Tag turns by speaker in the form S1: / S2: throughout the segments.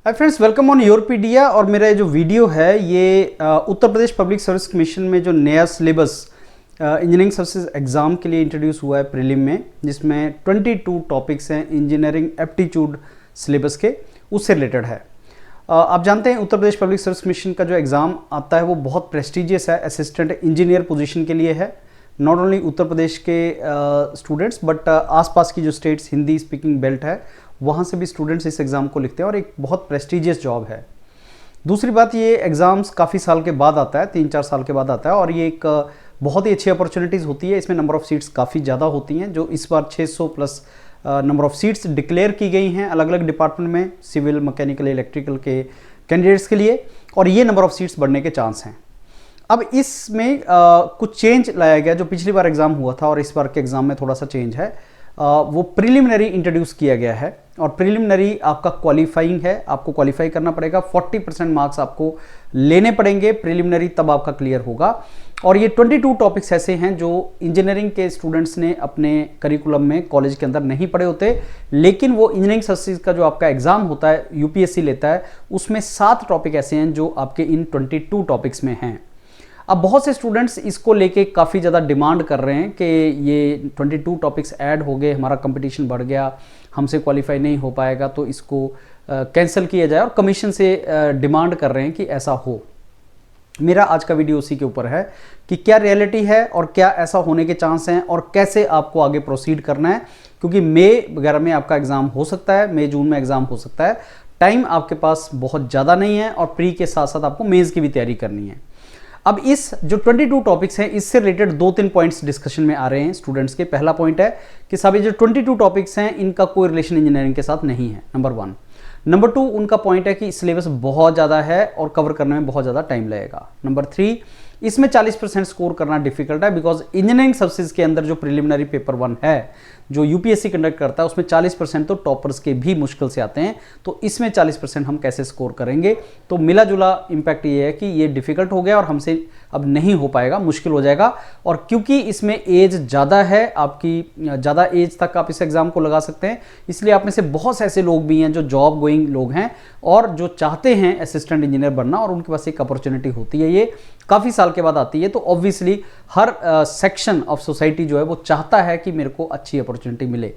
S1: Hi friends, welcome on Yourpedia. और मेरा जो वीडियो है ये Uttar Pradesh public service commission में जो नया सिलेबस इंजीनियरिंग सर्विसेज एग्ज़ाम के लिए इंट्रोड्यूस हुआ है प्रीलिम में, जिसमें 22 टॉपिक्स हैं इंजीनियरिंग एप्टीट्यूड सिलेबस के, उससे रिलेटेड है। आप जानते हैं उत्तर प्रदेश पब्लिक सर्विस कमीशन का जो एग्ज़ाम आता है वो बहुत प्रेस्टिजियस है, असिस्टेंट इंजीनियर पोजीशन के लिए है। नॉट ओनली उत्तर प्रदेश के स्टूडेंट्स बट आसपास की जो स्टेट्स हिंदी स्पीकिंग बेल्ट है वहाँ से भी स्टूडेंट्स इस एग्ज़ाम को लिखते हैं और एक बहुत प्रेस्टिजियस जॉब है। दूसरी बात, ये एग्ज़ाम्स काफ़ी साल के बाद आता है, 3-4 साल के बाद आता है, और ये एक बहुत ही अच्छी अपॉर्चुनिटीज़ होती है। इसमें नंबर ऑफ़ सीट्स काफ़ी ज़्यादा होती हैं, जो इस बार 600 plus number of seats declare की गई हैं अलग अलग डिपार्टमेंट में, सिविल, मैकेनिकल, इलेक्ट्रिकल के कैंडिडेट्स के लिए, और ये नंबर ऑफ़ सीट्स बढ़ने के चांस हैं। अब इसमें कुछ चेंज लाया गया। जो पिछली बार एग्ज़ाम हुआ था और इस बार के एग्ज़ाम में थोड़ा सा चेंज है। वो प्रिलिमिनरी इंट्रोड्यूस किया गया है, और प्रिलिमिनरी आपका क्वालिफाइंग है, आपको क्वालिफाई करना पड़ेगा। 40% मार्क्स आपको लेने पड़ेंगे प्रिलिमिनरी, तब आपका क्लियर होगा। और ये 22 टॉपिक्स ऐसे हैं जो इंजीनियरिंग के स्टूडेंट्स ने अपने करिकुलम में कॉलेज के अंदर नहीं पढ़े होते, लेकिन वो इंजीनियरिंग सर्विसेज का जो आपका एग्जाम होता है यूपीएससी लेता है, उसमें 7 टॉपिक ऐसे हैं जो आपके इन 22 टॉपिक्स में हैं। अब बहुत से स्टूडेंट्स इसको लेके काफ़ी ज़्यादा डिमांड कर रहे हैं कि ये 22 टॉपिक्स ऐड हो गए, हमारा कंपटीशन बढ़ गया, हमसे क्वालिफाई नहीं हो पाएगा, तो इसको कैंसिल किया जाए, और कमीशन से डिमांड कर रहे हैं कि ऐसा हो। मेरा आज का वीडियो उसी के ऊपर है कि क्या रियलिटी है और क्या ऐसा होने के चांस हैं, और कैसे आपको आगे प्रोसीड करना है, क्योंकि मई वगैरह में आपका एग्ज़ाम हो सकता है, मई जून में एग्ज़ाम हो सकता है। टाइम आपके पास बहुत ज़्यादा नहीं है, और प्री के साथ साथ आपको मेंस की भी तैयारी करनी है। अब इस जो 22 टॉपिक्स हैं, इससे रिलेटेड 2-3 पॉइंट्स डिस्कशन में आ रहे हैं स्टूडेंट्स के। पहला पॉइंट है कि साहब ये जो 22 टॉपिक्स हैं इनका कोई रिलेशन इंजीनियरिंग के साथ नहीं है, नंबर 1। नंबर 2, उनका पॉइंट है कि सिलेबस बहुत ज़्यादा है और कवर करने में बहुत ज़्यादा टाइम लगेगा। नंबर 3, इसमें 40% स्कोर करना डिफिकल्ट है, बिकॉज इंजीनियरिंग सर्विसेज के अंदर जो प्रिलिमिनरी पेपर 1 है जो यूपीएससी कंडक्ट करता है, उसमें 40% तो टॉपर्स के भी मुश्किल से आते हैं, तो इसमें 40% हम कैसे स्कोर करेंगे। तो मिला जुला इम्पैक्ट ये है कि ये डिफिकल्ट हो गया और हमसे अब नहीं हो पाएगा, मुश्किल हो जाएगा। और क्योंकि इसमें एज ज़्यादा है, आपकी ज़्यादा एज तक आप इस एग्ज़ाम को लगा सकते हैं, इसलिए आप में से बहुत से ऐसे लोग भी हैं जो जॉब गोइंग लोग हैं और जो चाहते हैं असिस्टेंट इंजीनियर बनना, और उनके पास एक अपॉर्चुनिटी होती है, ये काफ़ी साल के बाद आती है। तो obviously her section of society जो है वो चाहता है कि मेरे को अच्छी अपॉर्चुनिटी मिले।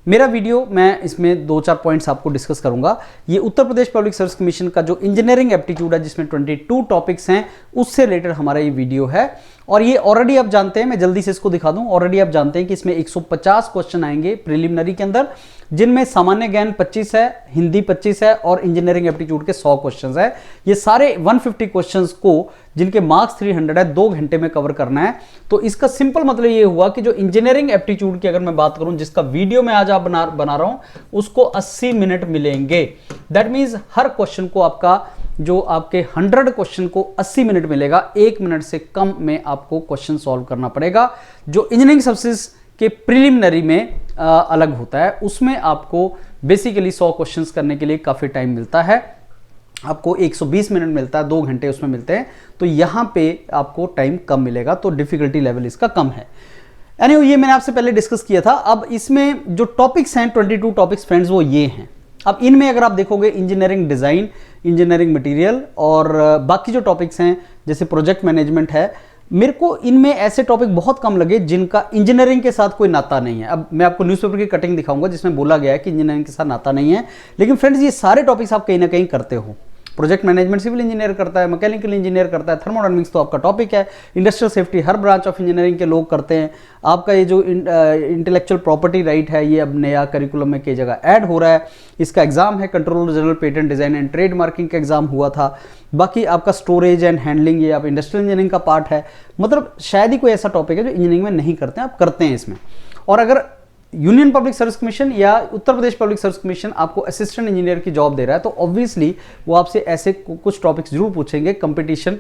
S1: मेरा वीडियो, मैं इसमें 2-4 पॉइंट्स आपको डिस्कस करूंगा। ये Uttar Pradesh public service commission का जो इंजीनियरिंग एप्टीट्यूड है, जिसमें 22 टॉपिक्स हैं, उससे रिलेटेड हमारा ये वीडियो है। और ये ऑलरेडी आप जानते हैं, मैं जल्दी से इसको दिखा दूं, ऑलरेडी आप जानते हैं कि इसमें 150 क्वेश्चन आएंगे प्रिलिमिनरी के अंदर, जिनमें सामान्य ज्ञान 25 है, हिंदी 25 है, और इंजीनियरिंग एप्टीट्यूड के 100 क्वेश्चन है। ये सारे 150 क्वेश्चन को, जिनके मार्क्स 300 है, 2 घंटे में कवर करना है। तो इसका सिंपल मतलब ये हुआ कि जो इंजीनियरिंग एप्टीट्यूड की अगर मैं बात करूं, जिसका वीडियो मैं आज आप बना रहा हूं, उसको 80 मिनट मिलेंगे। दैट मीन्स हर क्वेश्चन को आपका, जो आपके 100 क्वेश्चन को 80 मिनट मिलेगा। 1 मिनट से कम में आपको क्वेश्चन सॉल्व करना पड़ेगा। जो इंजीनियरिंग सर्विसेज के प्रिलिमिनरी में अलग होता है, उसमें आपको बेसिकली 100 क्वेश्चंस करने के लिए काफ़ी टाइम मिलता है, आपको 120 मिनट मिलता है, 2 घंटे उसमें मिलते हैं। तो यहाँ पे आपको टाइम कम मिलेगा, तो डिफिकल्टी लेवल इसका कम है। एनीवे, ये मैंने आपसे पहले डिस्कस किया था। अब इसमें जो टॉपिक्स हैं 22 टॉपिक्स फ्रेंड्स, वो ये हैं। अब इनमें अगर आप देखोगे इंजीनियरिंग डिज़ाइन, इंजीनियरिंग मटेरियल, और बाकी जो टॉपिक्स हैं जैसे प्रोजेक्ट मैनेजमेंट है, मेरे को इनमें ऐसे टॉपिक बहुत कम लगे जिनका इंजीनियरिंग के साथ कोई नाता नहीं है। अब मैं आपको न्यूज़पेपर की कटिंग दिखाऊंगा जिसमें बोला गया है कि इंजीनियरिंग के साथ नाता नहीं है, लेकिन फ्रेंड्स ये सारे टॉपिक्स आप कहीं ना कहीं करते हो। प्रोजेक्ट मैनेजमेंट सिविल इंजीनियर करता है, मैकेनिकल इंजीनियर करता है, थर्मोडायनामिक्स तो आपका टॉपिक है, industrial safety her branch of engineering के लोग करते हैं। आपका ये जो इंटेलेक्चुअल प्रॉपर्टी राइट है, ये अब नया करिकुलम में कई जगह ऐड हो रहा है। इसका एग्जाम है controller general patent design and trade marking का एग्जाम हुआ था। बाकी आपका स्टोरेज एंड हैंडलिंग, ये आप इंडस्ट्रियल इंजीनियरिंग का पार्ट है। मतलब शायद ही कोई ऐसा टॉपिक है जो इंजीनियरिंग में नहीं करते हैं, आप करते हैं इसमें। और अगर यूनियन पब्लिक सर्विस कमीशन या उत्तर प्रदेश पब्लिक सर्विस कमीशन आपको असिस्टेंट इंजीनियर की जॉब दे रहा है, तो ऑब्वियसली वो आपसे ऐसे कुछ टॉपिक्स जरूर पूछेंगे। कंपटीशन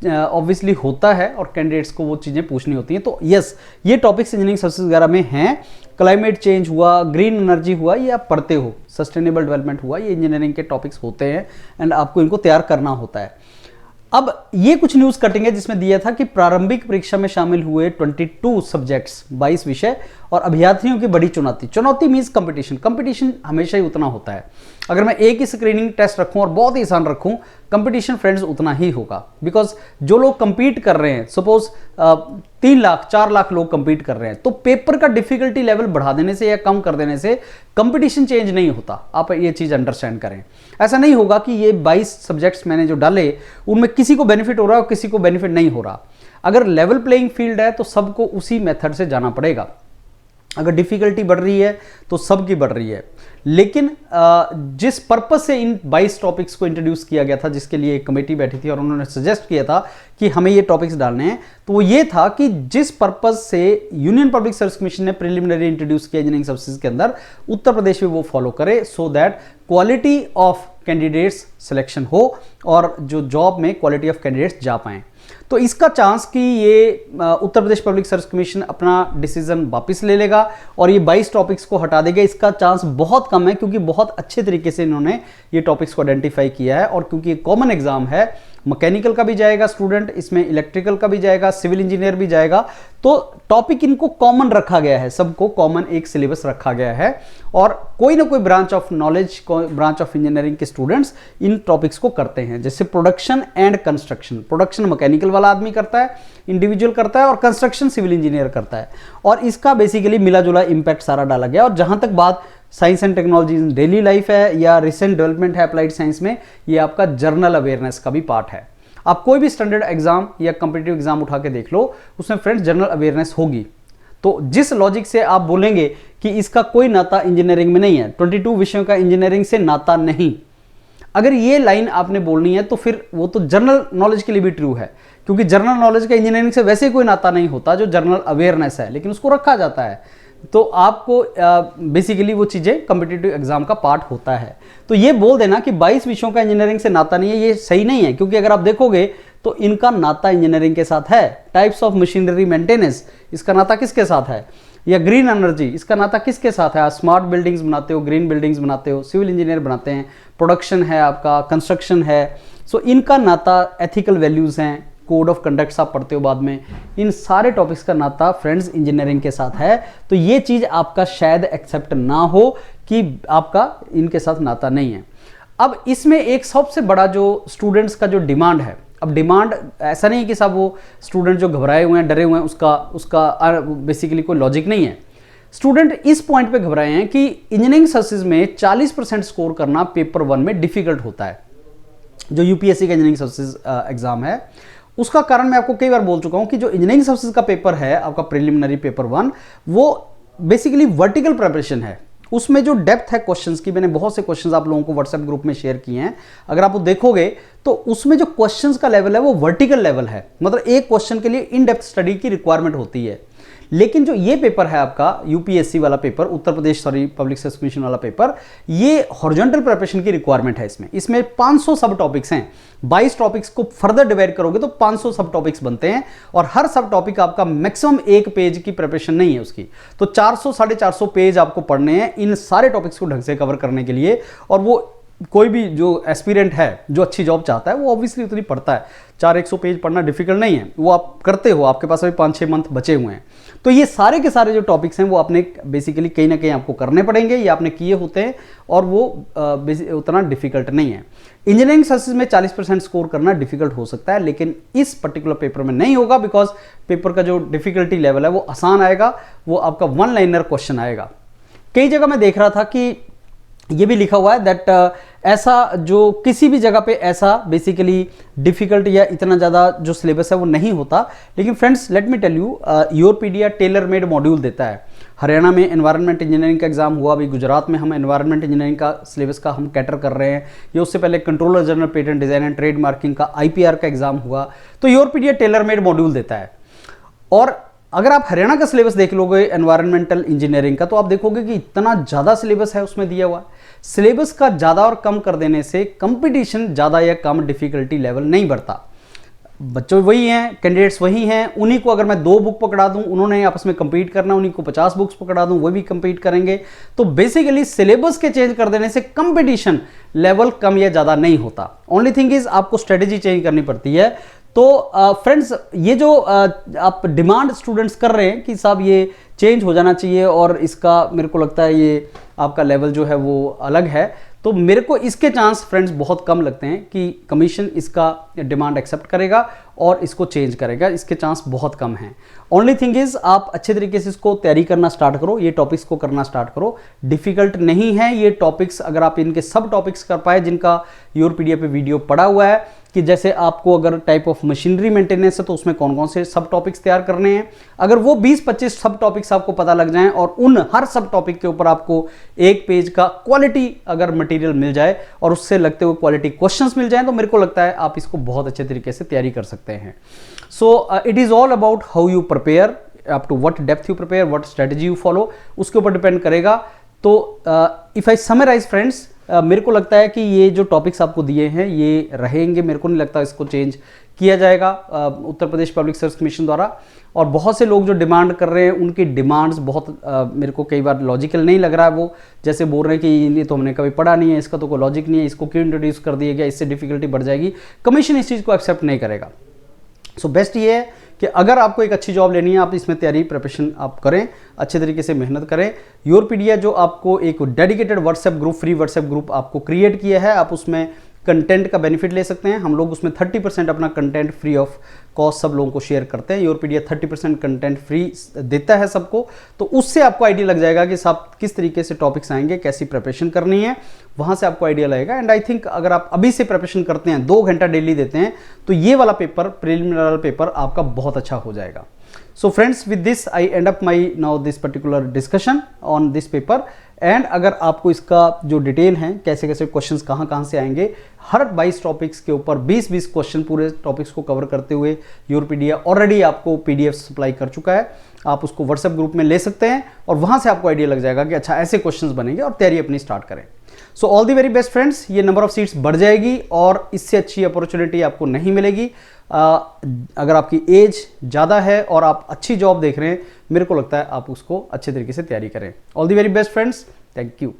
S1: ऑब्वियसली होता है और कैंडिडेट्स को वो चीज़ें पूछनी होती हैं। तो यस, ये टॉपिक्स इंजीनियरिंग सर्विसेज वगैरह में हैं। क्लाइमेट चेंज हुआ, ग्रीन एनर्जी हुआ, ये आप पढ़ते हो, सस्टेनेबल डेवलपमेंट हुआ, ये इंजीनियरिंग के टॉपिक्स होते हैं एंड आपको इनको तैयार करना होता है। अब ये कुछ न्यूज कटिंग है जिसमें दिया था कि प्रारंभिक परीक्षा में शामिल हुए 22 सब्जेक्ट्स 22 विषय और अभ्यर्थियों की बड़ी चुनौती मींस कंपटीशन हमेशा ही उतना होता है। अगर मैं एक ही स्क्रीनिंग टेस्ट रखूं और बहुत ही आसान रखूं, कंपटीशन फ्रेंड्स उतना ही होगा, बिकॉज जो लोग कंपीट कर रहे हैं, सपोज 3 लाख 4 लाख लोग कंपीट कर रहे हैं, तो पेपर का डिफिकल्टी लेवल बढ़ा देने से या कम कर देने से कंपटीशन चेंज नहीं होता। आप ये चीज अंडरस्टैंड करें। ऐसा नहीं होगा कि ये 22 सब्जेक्ट्स मैंने जो डाले उनमें किसी को बेनिफिट हो रहा है और किसी को बेनिफिट नहीं हो रहा। अगर लेवल प्लेइंग फील्ड है तो सबको उसी मेथड से जाना पड़ेगा। अगर डिफिकल्टी बढ़ रही है तो सबकी बढ़ रही है, लेकिन जिस पर्पस से इन 22 टॉपिक्स को इंट्रोड्यूस किया गया था, जिसके लिए एक कमेटी बैठी थी और उन्होंने सजेस्ट किया था कि हमें ये टॉपिक्स डालने हैं, तो वो ये था कि जिस पर्पस से यूनियन पब्लिक सर्विस कमीशन ने प्रिलिमिनरी इंट्रोड्यूस किया इंजीनियरिंग सर्विसेज के अंदर, उत्तर प्रदेश में वो फॉलो करे, so that quality of candidates selection हो और जो जॉब में क्वालिटी ऑफ कैंडिडेट्स जा पाएं। तो इसका चांस कि ये Uttar Pradesh public service commission अपना डिसीजन वापस ले लेगा और ये 22 टॉपिक्स को हटा देगा, इसका चांस बहुत कम है, क्योंकि बहुत अच्छे तरीके से इन्होंने ये टॉपिक्स को आइडेंटिफाई किया है। और क्योंकि कॉमन एग्जाम है, मैकेनिकल का भी जाएगा स्टूडेंट, इसमें इलेक्ट्रिकल का भी जाएगा, सिविल इंजीनियर भी जाएगा, तो टॉपिक इनको कॉमन रखा गया है, सबको कॉमन एक सिलेबस रखा गया है और कोई ना कोई branch of knowledge, branch of engineering के स्टूडेंट्स इन टॉपिक्स को करते हैं। जैसे production and construction, production mechanical वाला आदमी करता है, इंडिविजुअल करता है, और कंस्ट्रक्शन सिविल इंजीनियर करता है, और इसका बेसिकली मिला जुला इंपैक्ट सारा डाला गया। और जहां तक बात science and technology in daily life है या रिसेंट डेवलपमेंट है अप्लाइड साइंस में, ये आपका जर्नल अवेयरनेस का भी पार्ट है। आप कोई भी स्टैंडर्ड एग्जाम या कॉम्पिटिटिव एग्जाम उठा के देख लो, उसमें फ्रेंड्स जनरल अवेयरनेस होगी। तो जिस लॉजिक से आप बोलेंगे कि इसका कोई नाता इंजीनियरिंग में नहीं है, 22 विषयों का इंजीनियरिंग से नाता नहीं, अगर ये लाइन आपने बोलनी है तो फिर वो तो जनरल नॉलेज के लिए भी ट्रू है, क्योंकि जनरल नॉलेज का इंजीनियरिंग से वैसे कोई नाता नहीं होता, जो जनरल अवेयरनेस है, लेकिन उसको रखा जाता है। तो आपको बेसिकली वो चीज़ें कॉम्पिटिटिव एग्जाम का पार्ट होता है। तो ये बोल देना कि 22 विषयों का इंजीनियरिंग से नाता नहीं है, ये सही नहीं है, क्योंकि अगर आप देखोगे तो इनका नाता इंजीनियरिंग के साथ है। टाइप्स ऑफ मशीनरी मेंटेनेंस, इसका नाता किसके साथ है? या ग्रीन एनर्जी, इसका नाता किसके साथ है? स्मार्ट बिल्डिंग्स बनाते हो, ग्रीन बिल्डिंग्स बनाते हो, सिविल इंजीनियर बनाते हैं, प्रोडक्शन है आपका, कंस्ट्रक्शन है। सो इनका नाता एथिकल वैल्यूज़ हैं, कोड ऑफ कंडक्ट्स आप पढ़ते हो बाद में, इन सारे टॉपिक्स का नाता फ्रेंड्स इंजीनियरिंग के साथ है। तो ये चीज़ आपका शायद एक्सेप्ट ना हो कि आपका इनके साथ नाता नहीं है। अब इसमें एक सबसे बड़ा जो स्टूडेंट्स का जो डिमांड है, अब डिमांड ऐसा नहीं कि सब वो स्टूडेंट जो घबराए हुए हैं, डरे हुए हैं, उसका बेसिकली कोई लॉजिक नहीं है। स्टूडेंट इस पॉइंट पे घबराए हैं कि इंजीनियरिंग सर्विसेज में 40% स्कोर करना पेपर 1 में डिफिकल्ट होता है, जो यूपीएससी का इंजीनियरिंग सर्विसेज एग्जाम है। उसका कारण मैं आपको कई बार बोल चुका हूं कि जो इंजीनियरिंग सर्विसेज का पेपर है आपका प्रिलिमिनरी पेपर 1, वो बेसिकली वर्टिकल प्रिपरेशन है। उसमें जो डेप्थ है क्वेश्चंस की, मैंने बहुत से क्वेश्चंस आप लोगों को व्हाट्सएप ग्रुप में शेयर किए हैं, अगर आप वो देखोगे तो उसमें जो क्वेश्चंस का लेवल है वो वर्टिकल लेवल है, मतलब एक क्वेश्चन के लिए इन डेप्थ स्टडी की रिक्वायरमेंट होती है। लेकिन जो ये पेपर है आपका यूपीएससी वाला पेपर, उत्तर प्रदेश पब्लिक सर्विस कमीशन वाला पेपर, ये हॉरिजॉन्टल प्रिपरेशन की रिक्वायरमेंट है। इसमें 500 सब टॉपिक्स हैं, 22 टॉपिक्स को फर्दर डिवाइड करोगे तो 500 सब टॉपिक्स बनते हैं, और हर सब टॉपिक आपका मैक्सिमम 1 पेज की प्रिपरेशन नहीं है उसकी, तो 400 साढ़े 400 पेज आपको पढ़ने हैं इन सारे टॉपिक्स को ढंग से कवर करने के लिए। और वो कोई भी जो एस्पिरेंट है जो अच्छी जॉब चाहता है वो ऑब्वियसली उतनी पढ़ता है, 400 पेज पढ़ना डिफिकल्ट नहीं है, वो आप करते हो, आपके पास अभी 5-6 मंथ बचे हुए हैं। तो ये सारे के सारे जो टॉपिक्स हैं वो आपने बेसिकली कहीं ना कहीं आपको करने पड़ेंगे, ये आपने किए होते हैं, और वो उतना डिफिकल्ट नहीं है। इंजीनियरिंग सर्विसेज में 40% स्कोर करना डिफिकल्ट हो सकता है, लेकिन इस पर्टिकुलर पेपर में नहीं होगा, बिकॉज पेपर का जो डिफिकल्टी लेवल है वो आसान आएगा, वो आपका 1 लाइनर क्वेश्चन आएगा। कई जगह मैं देख रहा था कि ये भी लिखा हुआ है दैट ऐसा जो किसी भी जगह पे ऐसा बेसिकली डिफिकल्ट या इतना ज़्यादा जो सिलेबस है वो नहीं होता। लेकिन friends let me tell you, Yourpedia tailor made module देता है। हरियाणा में एनवायरनमेंट इंजीनियरिंग का एग्जाम हुआ, अभी गुजरात में हम एनवायरनमेंट इंजीनियरिंग का सिलेबस का हम कैटर कर रहे हैं, ये उससे पहले controller general patent design and trade marking का IPR का एग्जाम हुआ। तो योरपीडिया टेलर मेड मॉड्यूल देता है। और अगर आप हरियाणा का सिलेबस देख लोगे एनवायरमेंटल इंजीनियरिंग का, तो आप देखोगे कि इतना ज़्यादा सिलेबस है उसमें दिया हुआ। सिलेबस का ज़्यादा और कम कर देने से कंपटीशन ज़्यादा या कम डिफिकल्टी लेवल नहीं बढ़ता। बच्चे वही हैं, कैंडिडेट्स वही हैं, उन्हीं को अगर मैं 2 बुक पकड़ा दूं, उन्होंने आपस में compete करना, उन्हीं को 50 बुक्स पकड़ा दूं, वो भी compete करेंगे। तो बेसिकली सिलेबस के चेंज कर देने से कंपटीशन लेवल कम या ज़्यादा नहीं होता। ओनली थिंग इज आपको स्ट्रेटेजी चेंज करनी पड़ती है। तो फ्रेंड्स, ये जो आप डिमांड स्टूडेंट्स कर रहे हैं कि साहब ये चेंज हो जाना चाहिए और इसका मेरे को लगता है ये आपका लेवल जो है वो अलग है, तो मेरे को इसके चांस फ्रेंड्स बहुत कम लगते हैं कि कमीशन इसका डिमांड एक्सेप्ट करेगा और इसको चेंज करेगा। इसके चांस बहुत कम हैं। ओनली थिंग इज आप अच्छे तरीके से इसको तैयारी करना स्टार्ट करो, ये टॉपिक्स को करना स्टार्ट करो। डिफिकल्ट नहीं है ये टॉपिक्स, अगर आप इनके सब टॉपिक्स कर पाए जिनका योर पीडीएफ पे वीडियो पड़ा हुआ है कि जैसे आपको अगर टाइप ऑफ मशीनरी मेंटेनेंस है तो उसमें कौन कौन से सब टॉपिक्स तैयार करने हैं, अगर वो 20-25 सब टॉपिक्स आपको पता लग जाएं और उन हर सब टॉपिक के ऊपर आपको 1 पेज का क्वालिटी अगर मटेरियल मिल जाए और उससे लगते हुए क्वालिटी क्वेश्चंस मिल जाएं, तो मेरे को लगता है आप इसको बहुत अच्छे तरीके से तैयारी कर सकते हैं। So it is all about how you prepare, up to what depth you prepare, what strategy you follow, उसके ऊपर डिपेंड करेगा। तो इफ आई समराइज फ्रेंड्स, मेरे को लगता है कि ये जो टॉपिक्स आपको दिए हैं ये रहेंगे, मेरे को नहीं लगता इसको चेंज किया जाएगा उत्तर प्रदेश पब्लिक सर्विस कमीशन द्वारा। और बहुत से लोग जो डिमांड कर रहे हैं उनकी डिमांड्स बहुत मेरे को कई बार लॉजिकल नहीं लग रहा है। वो जैसे बोल रहे हैं कि ये तो हमने कभी पढ़ा नहीं है, इसका तो कोई लॉजिक नहीं है, इसको क्यों इंट्रोड्यूस कर दिया गया, इससे डिफिकल्टी बढ़ जाएगी। कमीशन इस चीज़ को एक्सेप्ट नहीं करेगा। सो बेस्ट ये है कि अगर आपको एक अच्छी जॉब लेनी है, आप इसमें तैयारी प्रिपरेशन आप करें, अच्छे तरीके से मेहनत करें। योरपीडिया जो आपको एक dedicated WhatsApp group, free WhatsApp group आपको क्रिएट किया है, आप उसमें कंटेंट का बेनिफिट ले सकते हैं। हम लोग उसमें 30% अपना कंटेंट फ्री ऑफ कॉस्ट सब लोगों को शेयर करते हैं। योरपीडिया 30% कंटेंट फ्री देता है सबको, तो उससे आपको आइडिया लग जाएगा कि साहब किस तरीके से टॉपिक्स आएंगे, कैसी प्रिपरेशन करनी है, वहां से आपको आइडिया लगेगा। एंड आई थिंक अगर आप अभी से प्रिपरेशन करते हैं, 2 घंटा डेली देते हैं, तो ये वाला पेपर, प्रिलिमिनरी पेपर आपका बहुत अच्छा हो जाएगा। So friends, with this I end up my now this particular discussion on this paper। And अगर आपको इसका जो डिटेल है, कैसे कैसे क्वेश्चंस कहाँ से आएंगे, हर 22 टॉपिक्स के ऊपर 20-20 क्वेश्चन पूरे टॉपिक्स को कवर करते हुए योरपीडिया ऑलरेडी आपको पीडीएफ सप्लाई कर चुका है। आप उसको व्हाट्सएप ग्रुप में ले सकते हैं और वहाँ से आपको आइडिया लग जाएगा कि अच्छा ऐसे क्वेश्चंस बनेंगे और तैयारी अपनी स्टार्ट करें। So all the very best friends. ये नंबर ऑफ सीट्स बढ़ जाएगी और इससे अच्छी अपॉर्चुनिटी आपको नहीं मिलेगी। अगर आपकी एज ज़्यादा है और आप अच्छी जॉब देख रहे हैं, मेरे को लगता है आप उसको अच्छे तरीके से तैयारी करें। All the very best friends, thank you.